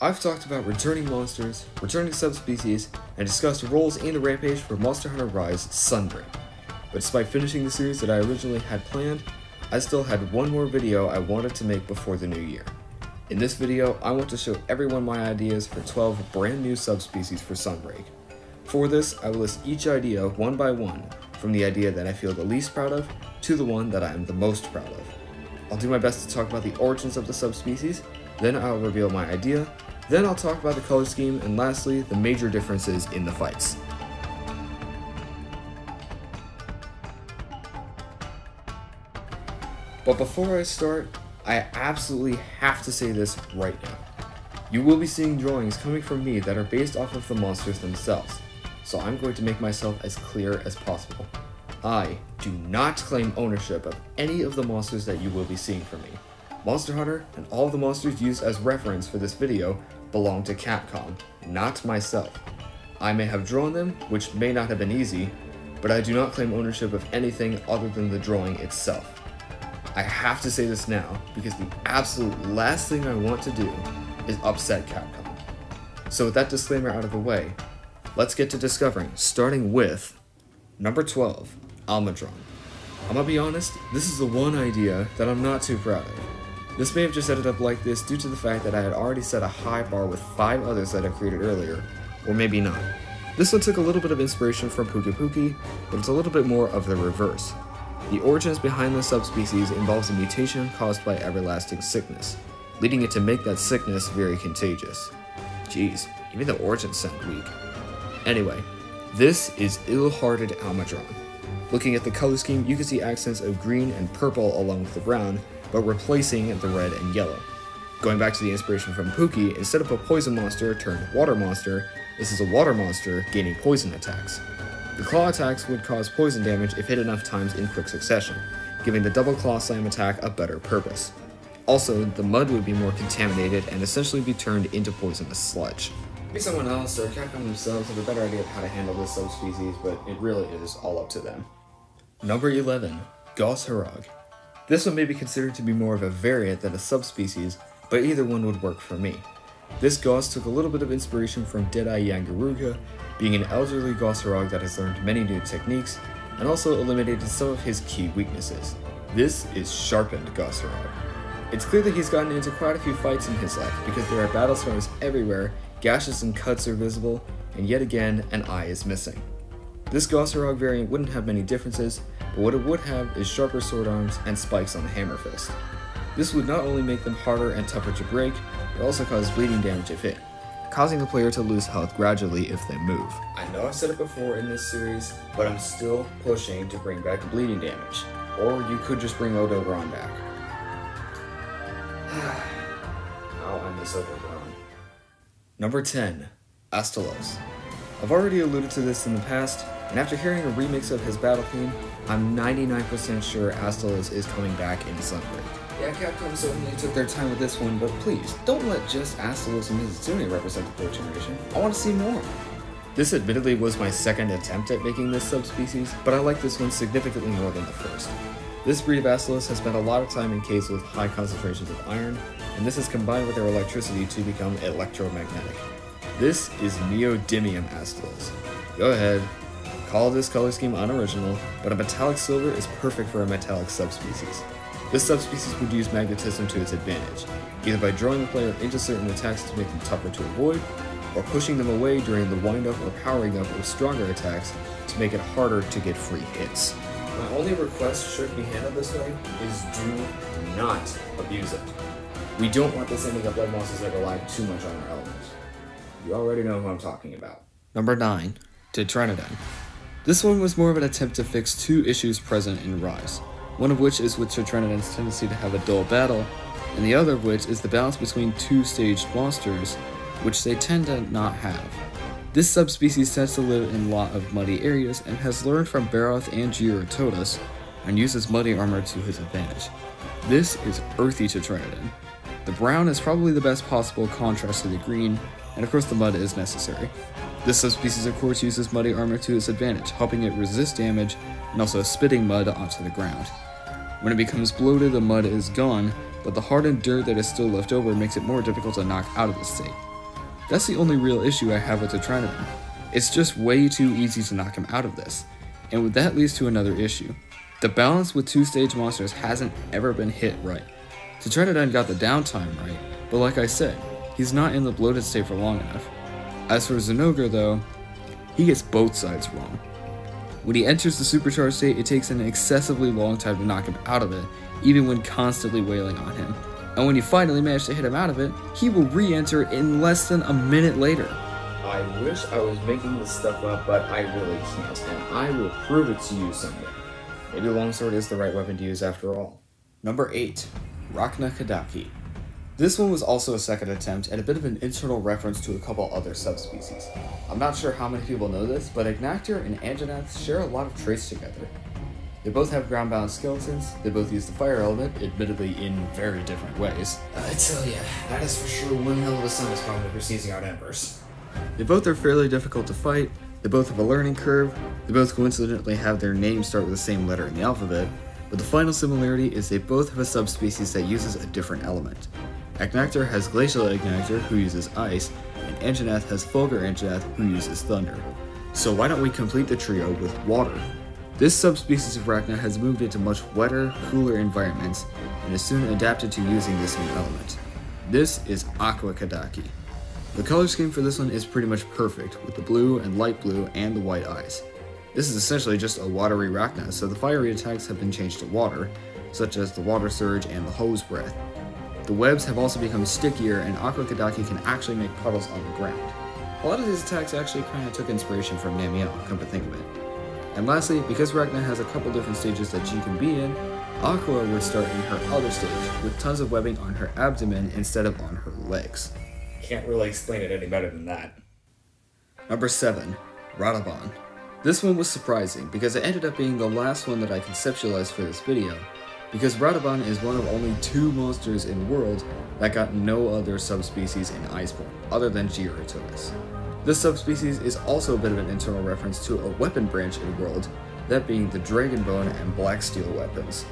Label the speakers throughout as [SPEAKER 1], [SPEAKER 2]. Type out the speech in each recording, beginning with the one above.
[SPEAKER 1] I've talked about returning monsters, returning subspecies, and discussed roles in the rampage for Monster Hunter Rise Sunbreak. But despite finishing the series that I originally had planned, I still had one more video I wanted to make before the new year. In this video, I want to show everyone my ideas for 12 brand new subspecies for Sunbreak. For this, I will list each idea one by one, from the idea that I feel the least proud of to the one that I am the most proud of. I'll do my best to talk about the origins of the subspecies, then I'll reveal my idea, then I'll talk about the color scheme, and lastly, the major differences in the fights. But before I start, I absolutely have to say this right now. You will be seeing drawings coming from me that are based off of the monsters themselves, so I'm going to make myself as clear as possible. I do not claim ownership of any of the monsters that you will be seeing from me. Monster Hunter and all of the monsters used as reference for this video belong to Capcom, not myself. I may have drawn them, which may not have been easy, but I do not claim ownership of anything other than the drawing itself. I have to say this now, because the absolute last thing I want to do is upset Capcom. So with that disclaimer out of the way, let's get to discovering, starting with number 12, Almudron. I'm gonna be honest, this is the one idea that I'm not too proud of. This may have just ended up like this due to the fact that I had already set a high bar with 5 others that I created earlier, or maybe not. This one took a little bit of inspiration from Puki, but it's a little bit more of the reverse. The origins behind the subspecies involves a mutation caused by everlasting sickness, leading it to make that sickness very contagious. Jeez, even the origins sound weak. Anyway, this is Ill-Hearted Almudron. Looking at the color scheme, you can see accents of green and purple along with the brown, but replacing the red and yellow. Going back to the inspiration from Puki, instead of a poison monster turned water monster, this is a water monster gaining poison attacks. The claw attacks would cause poison damage if hit enough times in quick succession, giving the double claw slam attack a better purpose. Also, the mud would be more contaminated and essentially be turned into poisonous sludge. Maybe someone else or Capcom themselves have a better idea of how to handle this subspecies, but it really is all up to them. Number 11, Goss Harag. This one may be considered to be more of a variant than a subspecies, but either one would work for me. This Goss took a little bit of inspiration from Deadeye Yangaruga, being an elderly Goss Harag that has learned many new techniques, and also eliminated some of his key weaknesses. This is sharpened Goss Harag. It's clear that he's gotten into quite a few fights in his life, because there are battle scars everywhere, gashes and cuts are visible, and yet again, an eye is missing. This Goss Harag variant wouldn't have many differences, but what it would have is sharper sword arms and spikes on the hammer fist. This would not only make them harder and tougher to break, but also cause bleeding damage if hit, causing the player to lose health gradually if they move. I know I've said it before in this series, but I'm still pushing to bring back the bleeding damage. Or you could just bring Radobaan back. Oh, I miss Radobaan. Number 10, Astalos. I've already alluded to this in the past, and after hearing a remix of his battle theme, I'm 99% sure Astalos is coming back in Sunbreak. Yeah, Capcom certainly took their time with this one, but please, don't let just Astalos and Mizutsume represent the 4th generation. I want to see more. This admittedly was my second attempt at making this subspecies, but I like this one significantly more than the first. This breed of Astalos has spent a lot of time in caves with high concentrations of iron, and this is combined with their electricity to become electromagnetic. This is Neodymium Astalos. Go ahead, call this color scheme unoriginal, but a metallic silver is perfect for a metallic subspecies. This subspecies would use magnetism to its advantage, either by drawing the player into certain attacks to make them tougher to avoid, or pushing them away during the wind-up or powering up of stronger attacks to make it harder to get free hits. My only request should be handled this way is do not abuse it. We don't want this ending up like monsters that rely too much on their elements. You already know who I'm talking about. Number 9, Tetranadon. This one was more of an attempt to fix 2 issues present in Rise, one of which is with Tetranadon's tendency to have a dull battle, and the other of which is the balance between 2-staged monsters, which they tend to not have. This subspecies tends to live in a lot of muddy areas and has learned from Baroth and Girototus, and uses muddy armor to his advantage. This is Earthy Tetranadon. The brown is probably the best possible contrast to the green, and of course the mud is necessary. This subspecies of course uses muddy armor to its advantage, helping it resist damage and also spitting mud onto the ground. When it becomes bloated, the mud is gone, but the hardened dirt that is still left over makes it more difficult to knock out of the state.
[SPEAKER 2] That's the only real issue I have with Tetranadon. It's just way too easy to knock him out of this, and that leads to another issue. The balance with two-stage monsters hasn't ever been hit right. Tetranadon got the downtime right, but like I said, he's not in the bloated state for long enough. As for Zinogre though, he gets both sides wrong. When he enters the supercharged state, it takes an excessively long time to knock him out of it, even when constantly wailing on him. And when you finally manage to hit him out of it, he will re-enter in less than a minute later.
[SPEAKER 1] I wish I was making this stuff up, but I really can't, and I will prove it to you someday. Maybe Longsword is the right weapon to use after all. Number 8. Rakna-Kadaki. This one was also a second attempt and a bit of an internal reference to a couple other subspecies. I'm not sure how many people know this, but Agnactor and Anjanath share a lot of traits together. They both have ground-bound skeletons, they both use the fire element, admittedly in very different ways.
[SPEAKER 3] I tell ya, that is for sure one hell of a sinus problem for seizing out embers.
[SPEAKER 2] They both are fairly difficult to fight, they both have a learning curve, they both coincidentally have their names start with the same letter in the alphabet, but the final similarity is they both have a subspecies that uses a different element. Agnactor has Glacial Agnactor, who uses ice, and Anjanath has Fulgur Anjanath, who uses thunder. So why don't we complete the trio with water? This subspecies of Rakna has moved into much wetter, cooler environments, and has soon adapted to using this new element. This is Aqua-Kadaki. The color scheme for this one is pretty much perfect, with the blue and light blue and the white eyes. This is essentially just a watery Rakna, so the fiery attacks have been changed to water, such as the Water Surge and the Hose Breath. The webs have also become stickier, and Aqua-Kadaki can actually make puddles on the ground. A lot of these attacks actually kind of took inspiration from Namiel, come to think of it. And lastly, because Rakna has a couple different stages that she can be in, Aqua would start in her other stage, with tons of webbing on her abdomen instead of on her legs.
[SPEAKER 1] Can't really explain it any better than that.
[SPEAKER 2] Number 7. Radobaan. This one was surprising, because it ended up being the last one that I conceptualized for this video, because Radobaan is one of only 2 monsters in the world that got no other subspecies in Iceborne, other than Gyarados. This subspecies is also a bit of an internal reference to a weapon branch in World, that being the Dragon Bone and Black Steel weapons.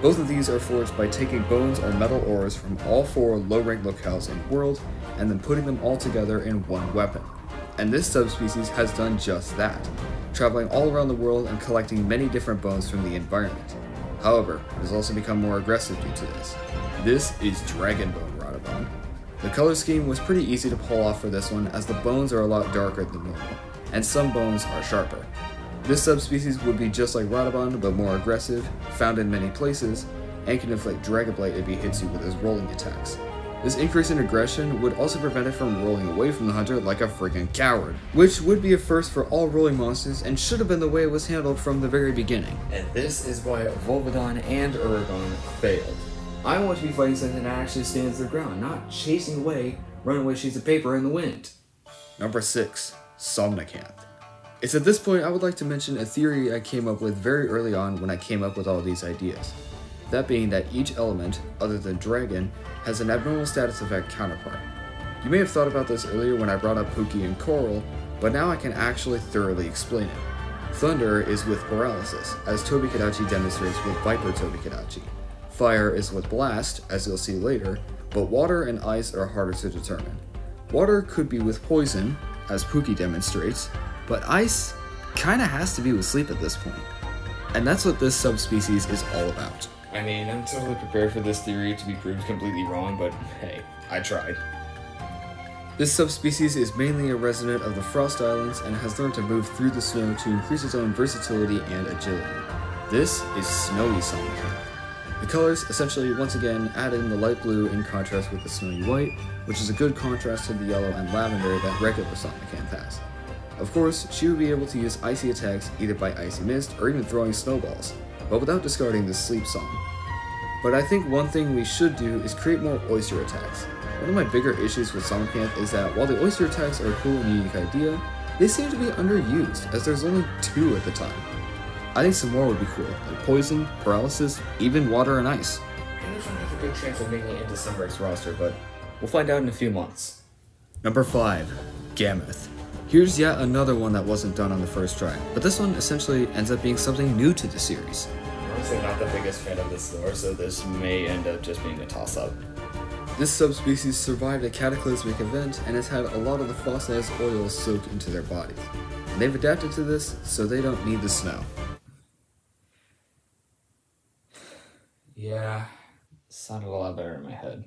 [SPEAKER 2] Both of these are forged by taking bones or metal ores from all 4 low-rank locales in World, and then putting them all together in one weapon. And this subspecies has done just that, traveling all around the world and collecting many different bones from the environment. However, it has also become more aggressive due to this. This is Dragon Bone Radobaan. The color scheme was pretty easy to pull off for this one, as the bones are a lot darker than normal, and some bones are sharper. This subspecies would be just like Radobaan, but more aggressive, found in many places, and can inflict Dragon Blight if he hits you with his rolling attacks. This increase in aggression would also prevent it from rolling away from the hunter like a freaking coward, which would be a first for all rolling monsters and should have been the way it was handled from the very beginning.
[SPEAKER 1] And this is why Volvidon and Uragon failed. I want to be fighting something that actually stands their ground, not chasing away runaway sheets of paper in the wind.
[SPEAKER 2] Number 6. Somnacanth. It's at this point I would like to mention a theory I came up with very early on when I came up with all these ideas. That being that each element, other than Dragon, has an abnormal status effect counterpart. You may have thought about this earlier when I brought up Pookie and Coral, but now I can actually thoroughly explain it. Thunder is with Paralysis, as Tobi-Kadachi demonstrates with Viper Tobi-Kadachi. Fire is with Blast, as you'll see later, but water and ice are harder to determine. Water could be with Poison, as Pookie demonstrates, but ice kinda has to be with Sleep at this point. And that's what this subspecies is all about.
[SPEAKER 1] I mean, I'm totally prepared for this theory to be proved completely wrong, but hey, I tried.
[SPEAKER 2] This subspecies is mainly a resident of the Frost Islands and has learned to move through the snow to increase its own versatility and agility. This is Snowy Somnacanth. The colors essentially once again add in the light blue in contrast with the snowy white, which is a good contrast to the yellow and lavender that regular Somnacanth has. Of course, she would be able to use icy attacks either by Icy Mist or even throwing snowballs, but without discarding the Sleep Song. But I think one thing we should do is create more Oyster attacks. One of my bigger issues with Somnacanth is that while the Oyster attacks are a cool and unique idea, they seem to be underused, as there's only 2 at the time. I think some more would be cool, like Poison, Paralysis, even Water and Ice.
[SPEAKER 1] Anderson has a good chance of making it into Sunbreak's roster, but we'll find out in a few months.
[SPEAKER 2] Number 5. Gammoth. Here's yet another one that wasn't done on the first try, but this one essentially ends up being something new to the series.
[SPEAKER 1] I'm honestly not the biggest fan of this lore, so this may end up just being a toss-up.
[SPEAKER 2] This subspecies survived a cataclysmic event and has had a lot of the fossilized oils soaked into their bodies. And they've adapted to this, so they don't need the snow.
[SPEAKER 1] Yeah, sounded a lot better in my head.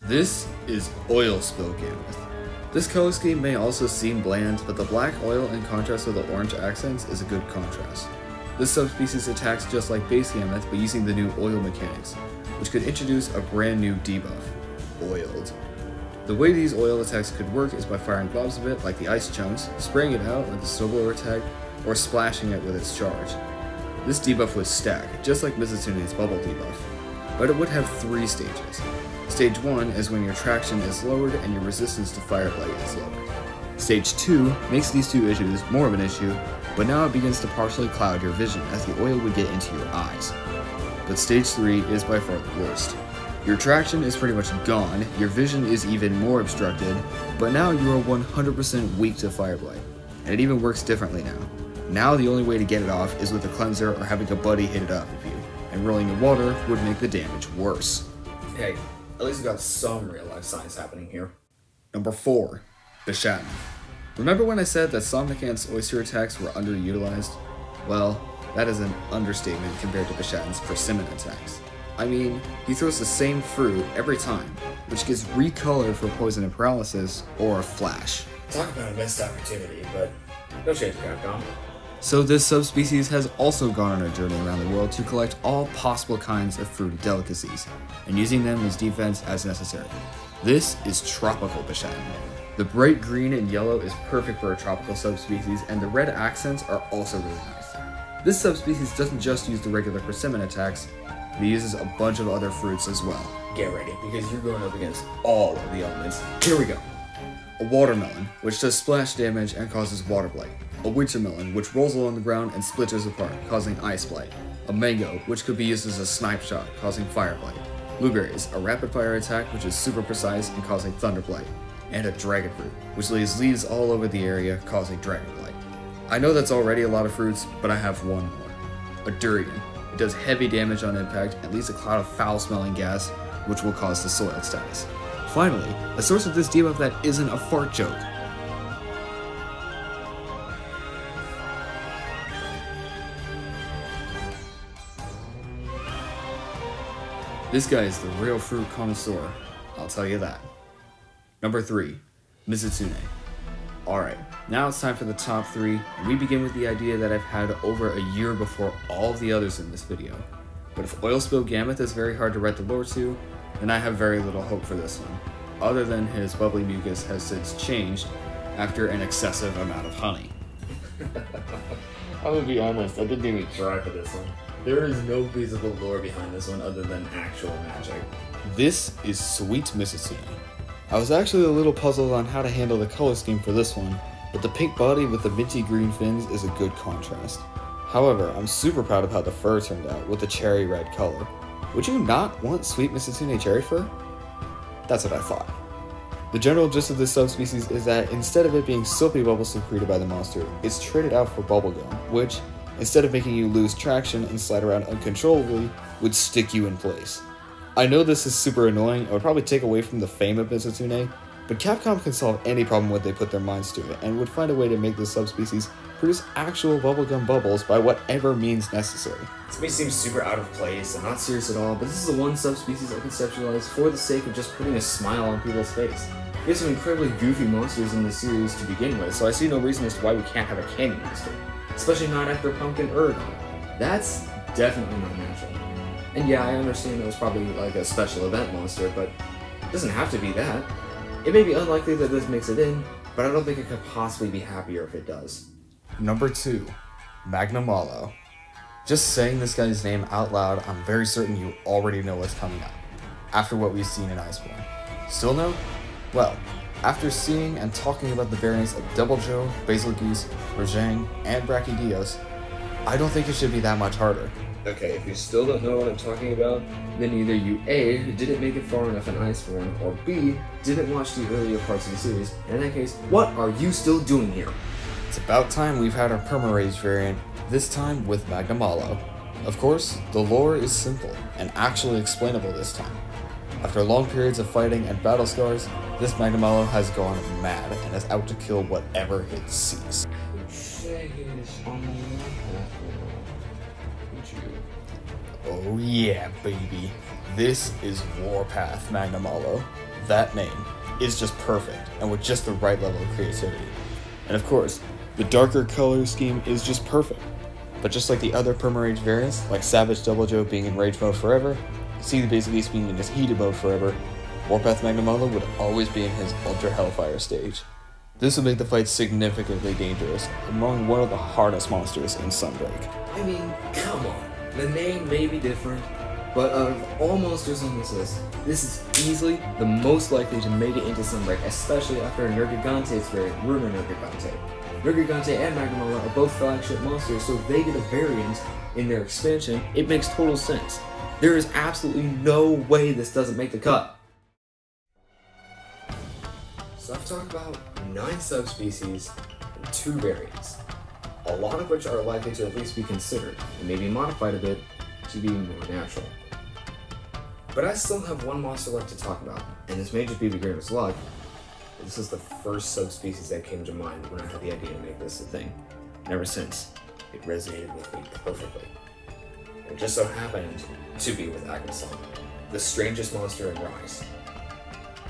[SPEAKER 2] This is Oil Spill Gammoth. This color scheme may also seem bland, but the black oil in contrast with the orange accents is a good contrast. This subspecies attacks just like base Gammoth, but using the new oil mechanics, which could introduce a brand new debuff, Oiled. The way these oil attacks could work is by firing globs of it like the ice chunks, spraying it out like the snowblower attack, or splashing it with its charge. This debuff would stack, just like Mizutsune's bubble debuff, but it would have 3 stages. Stage 1 is when your traction is lowered and your resistance to fire blight is lowered. Stage 2 makes these 2 issues more of an issue, but now it begins to partially cloud your vision as the oil would get into your eyes. But stage 3 is by far the worst. Your traction is pretty much gone, your vision is even more obstructed, but now you are 100% weak to fire blight, and it even works differently now. Now the only way to get it off is with a cleanser or having a buddy hit it up with you, and rolling in water would make the damage worse.
[SPEAKER 1] Hey, at least we got some real life science happening here.
[SPEAKER 2] Number 4. Bishaten. Remember when I said that Somnacanth's oyster attacks were underutilized? Well, that is an understatement compared to Bishaten's persimmon attacks. I mean, he throws the same fruit every time, which gets recolored for poison and paralysis, or a flash.
[SPEAKER 1] Talk about a missed opportunity, but no shade to Capcom.
[SPEAKER 2] So this subspecies has also gone on a journey around the world to collect all possible kinds of fruity delicacies, and using them as defense as necessary. This is Tropical Bishaten. The bright green and yellow is perfect for a tropical subspecies, and the red accents are also really nice. This subspecies doesn't just use the regular persimmon attacks, but it uses a bunch of other fruits as well.
[SPEAKER 1] Get ready, because you're going up against all of the elements. Here we go.
[SPEAKER 2] A watermelon, which does splash damage and causes water blight. A wintermelon, which rolls along the ground and splinters apart, causing ice blight. A mango, which could be used as a snipe shot, causing fire blight. Blueberries, a rapid fire attack, which is super precise and causing thunder blight. And a dragon fruit, which lays leaves all over the area, causing dragon blight. I know that's already a lot of fruits, but I have one more. A durian. It does heavy damage on impact and leaves a cloud of foul-smelling gas, which will cause the soiled status. Finally, a source of this debuff that isn't a fart joke. This guy is the real fruit connoisseur, I'll tell you that. Number 3, Mizutune. Alright, now it's time for the top 3, and we begin with the idea that I've had over a year before all of the others in this video. But if Oil Spill Gammoth is very hard to write the lore to, then I have very little hope for this one, other than his bubbly mucus has since changed after an excessive amount of honey.
[SPEAKER 1] I'm gonna be honest, I didn't even try for this one. There is no feasible lore behind this one other than actual magic.
[SPEAKER 2] This is Sweet Mizutune. I was actually a little puzzled on how to handle the color scheme for this one, but the pink body with the minty green fins is a good contrast. However, I'm super proud of how the fur turned out with the cherry red color. Would you not want Sweet Mizutune cherry fur? That's what I thought. The general gist of this subspecies is that instead of it being soapy bubbles secreted by the monster, it's traded out for bubblegum, which, instead of making you lose traction and slide around uncontrollably, would stick you in place. I know this is super annoying and would probably take away from the fame of Mizutune, but Capcom can solve any problem when they put their minds to it, and would find a way to make this subspecies produce actual bubblegum bubbles by whatever means necessary.
[SPEAKER 1] This may seem super out of place and not serious at all, but this is the one subspecies I conceptualized for the sake of just putting a smile on people's face. We have some incredibly goofy monsters in this series to begin with, so I see no reason as to why we can't have a candy monster. Especially not after Pumpkin Uragon. That's definitely not natural. And yeah, I understand it was probably like a special event monster, but it doesn't have to be that. It may be unlikely that this makes it in, but I don't think it could possibly be happier if it does.
[SPEAKER 2] Number 2, Magnamalo. Just saying this guy's name out loud, I'm very certain you already know what's coming up, after what we've seen in Iceborne. Still no? Well, after seeing and talking about the variants of Double Joe, Basil Geese, Rajang, and Brachydios, I don't think it should be that much harder.
[SPEAKER 1] Okay, if you still don't know what I'm talking about, then either you A, didn't make it far enough in Iceborne, or B, didn't watch the earlier parts of the series, and in that case, what are you still doing here?
[SPEAKER 2] It's about time we've had our Permarage variant, this time with Magnamalo. Of course, the lore is simple, and actually explainable this time. After long periods of fighting and battle scars, this Magnamalo has gone mad and is out to kill whatever it sees. Oh yeah, baby. This is Warpath Magnamalo. That name is just perfect, and with just the right level of creativity. And of course, the darker color scheme is just perfect. But just like the other Permarage variants, like Savage Double Joe being in Rage Mode forever, See the Basic Beast being in his Heated Mode forever, Warpath Magnamalo would always be in his Ultra Hellfire stage. This would make the fight significantly dangerous, among one of the hardest monsters in Sunbreak.
[SPEAKER 1] I mean, come on. The name may be different, but out of all monsters on this list, this is easily the most likely to make it into Sunbreak, especially after Nergigante's variant, Runa Nergigante. Nergigante and Magnamalo are both flagship monsters, so if they get a variant in their expansion, it makes total sense. There is absolutely no way this doesn't make the cut. So I've talked about 9 subspecies and 2 variants, a lot of which are likely to at least be considered, and maybe modified a bit to be more natural. But I still have one monster left to talk about, and this may just be beginner's luck, but this is the first subspecies that came to mind when I had the idea to make this a thing. And ever since, it resonated with me perfectly. It just so happened to be with Aknosom, the strangest monster in Rise.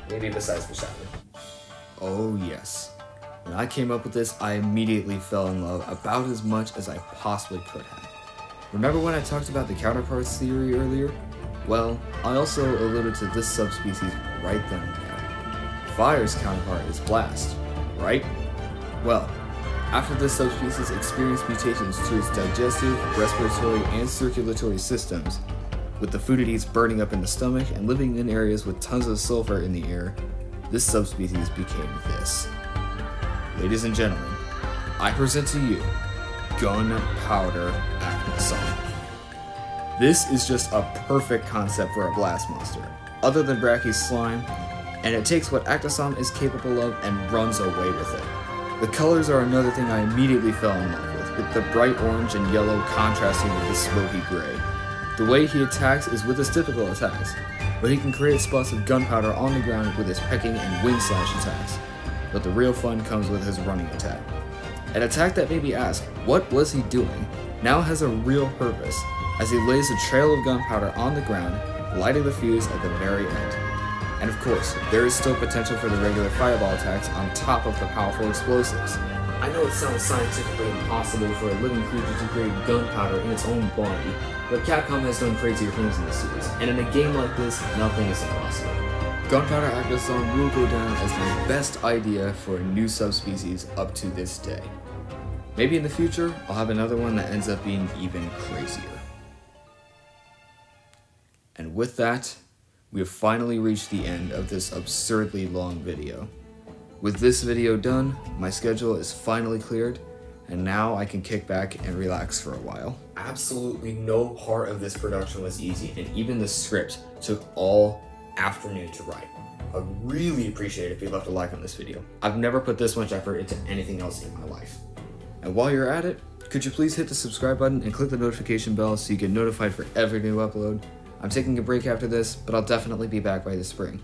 [SPEAKER 1] Maybe besides Bishaten.
[SPEAKER 2] Oh yes. When I came up with this, I immediately fell in love about as much as I possibly could have. Remember when I talked about the counterparts theory earlier? Well, I also alluded to this subspecies right then and there. Fire's counterpart is Blast, right? Well, after this subspecies experienced mutations to its digestive, respiratory, and circulatory systems, with the food it eats burning up in the stomach and living in areas with tons of sulfur in the air, this subspecies became this. Ladies and gentlemen, I present to you Gunpowder Aknosom. This is just a perfect concept for a blast monster, other than Brachy's slime, and it takes what Aknosom is capable of and runs away with it. The colors are another thing I immediately fell in love with the bright orange and yellow contrasting with the smoky gray. The way he attacks is with his typical attacks, but he can create spots of gunpowder on the ground with his pecking and wing slash attacks. But the real fun comes with his running attack. An attack that made me ask, what was he doing, now has a real purpose, as he lays a trail of gunpowder on the ground, lighting the fuse at the very end. And of course, there is still potential for the regular fireball attacks on top of the powerful explosives. I know it sounds scientifically impossible for a living creature to create gunpowder in its own body, but Capcom has done crazier things in this series, and in a game like this, nothing is impossible. Gunpowder Aknosom will go down as my best idea for a new subspecies up to this day. Maybe in the future, I'll have another one that ends up being even crazier. And with that, we have finally reached the end of this absurdly long video. With this video done, my schedule is finally cleared, and now I can kick back and relax for a while. Absolutely no part of this production was easy, and even the script took all afternoon to write. I'd really appreciate it if you left a like on this video. I've never put this much effort into anything else in my life. And while you're at it, could you please hit the subscribe button and click the notification bell so you get notified for every new upload? I'm taking a break after this, but I'll definitely be back by the spring.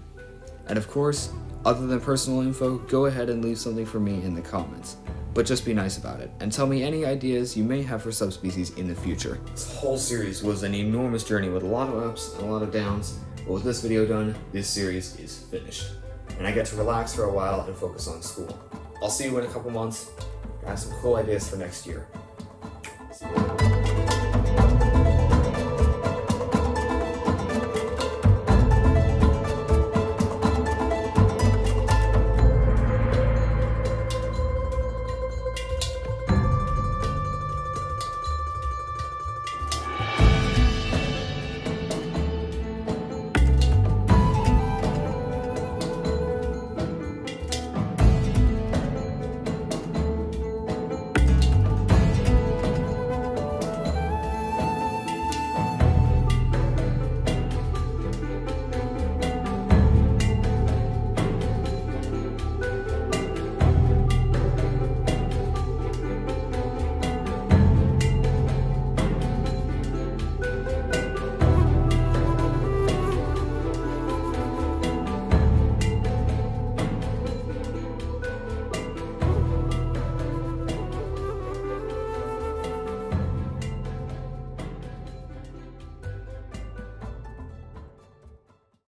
[SPEAKER 2] And of course, other than personal info, go ahead and leave something for me in the comments. But just be nice about it, and tell me any ideas you may have for subspecies in the future. This whole series was an enormous journey with a lot of ups and a lot of downs, but with this video done, this series is finished. And I get to relax for a while and focus on school. I'll see you in a couple months. I have some cool ideas for next year. See you later.